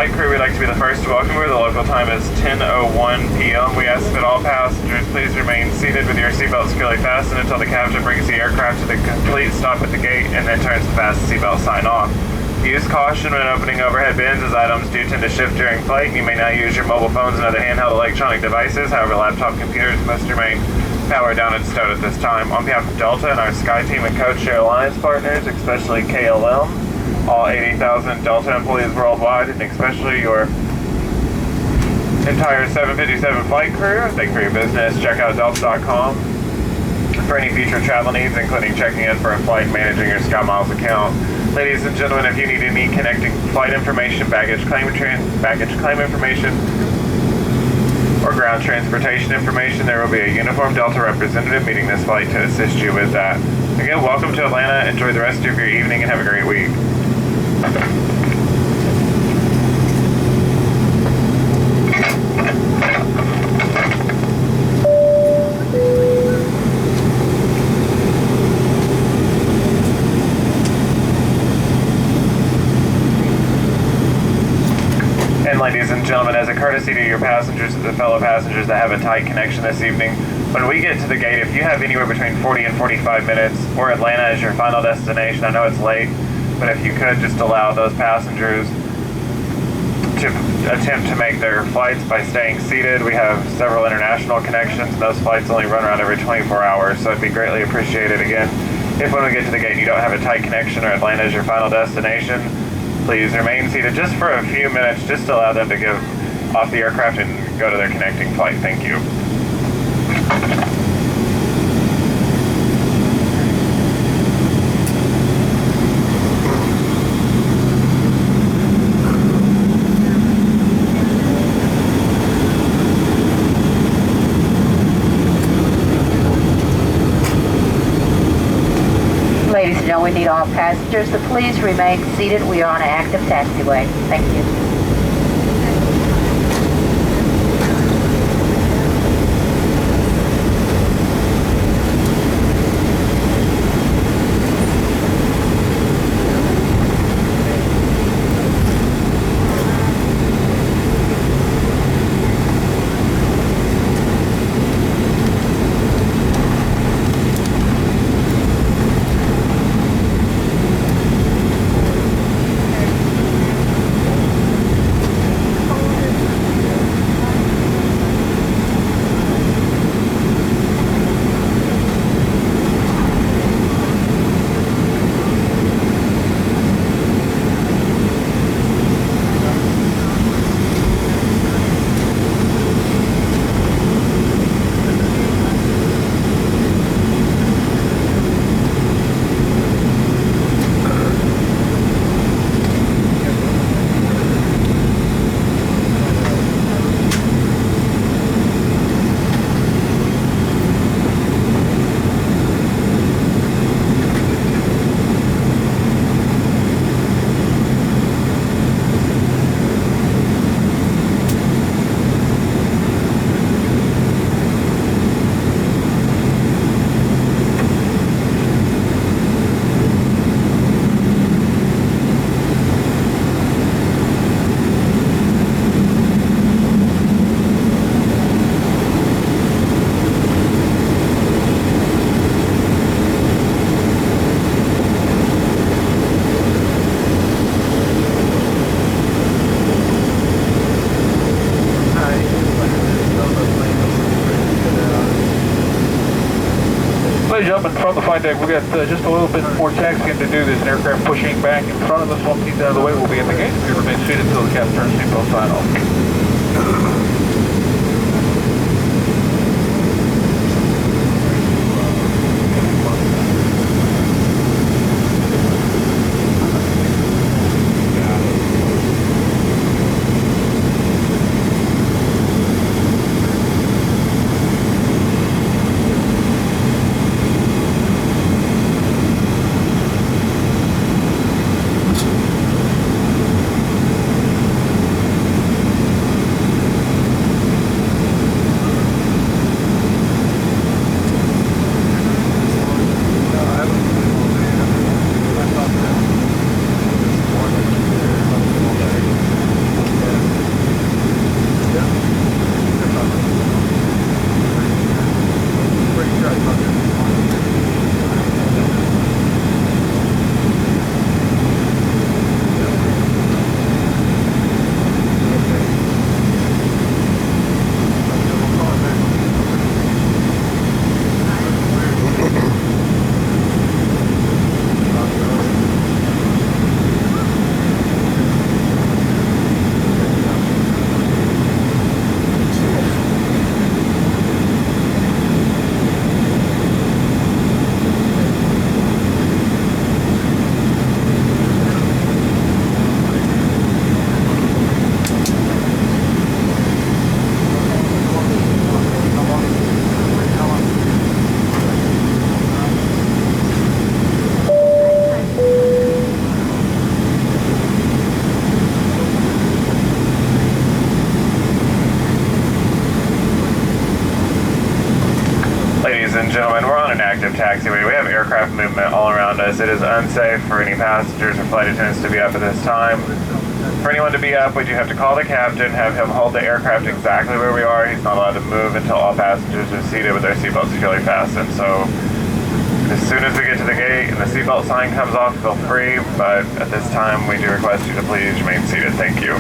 flight crew, we'd like to be the first to welcome you. The local time is 10:01 p.m. We ask that all passengers please remain seated with your seatbelt securely fastened until the captain brings the aircraft to the complete stop at the gate and then turns the fasten seatbelt sign off. Use caution when opening overhead bins, as items do tend to shift during flight, and you may not use your mobile phones and other handheld electronic devices. However, laptop computers must remain powered down and stowed at this time. On behalf of Delta and our Sky Team and Codeshare Alliance partners, especially KLM, all 80,000 Delta employees worldwide, and especially your entire 757 flight crew, thank you for your business. Check out delta.com for any future travel needs, including checking in for a flight and managing your SkyMiles account. Ladies and gentlemen, if you need any connecting flight information, baggage claim information, or ground transportation information, there will be a uniformed Delta representative meeting this flight to assist you with that. Again, welcome to Atlanta. Enjoy the rest of your evening and have a great week. Ladies and gentlemen, as a courtesy to your passengers, the fellow passengers that have a tight connection this evening, when we get to the gate, if you have anywhere between 40 and 45 minutes, or Atlanta as your final destination, I know it's late, but if you could just allow those passengers to attempt to make their flights by staying seated. We have several international connections, and those flights only run around every 24 hours, so it'd be greatly appreciated. Again, if when we get to the gate you don't have a tight connection or Atlanta is your final destination, please remain seated just for a few minutes, just to allow them to get off the aircraft and go to their connecting flight. Thank you. Ladies and gentlemen, we need all passengers to please remain seated. We are on an active taxiway. Thank you. From the flight deck, we got just a little bit more taxiing to do. There's an aircraft pushing back in front of us. Once he's out of the way, we'll be at the gate. We remain seated until the captain turns seatbelt sign off. Ladies and gentlemen, we're on an active taxiway. We have aircraft movement all around us. It is unsafe for any passengers or flight attendants to be up at this time. For anyone to be up, we do have to call the captain, have him hold the aircraft exactly where we are. He's not allowed to move until all passengers are seated with their seatbelts securely fastened. So as soon as we get to the gate and the seatbelt sign comes off, feel free. But at this time, we do request you to please remain seated. Thank you.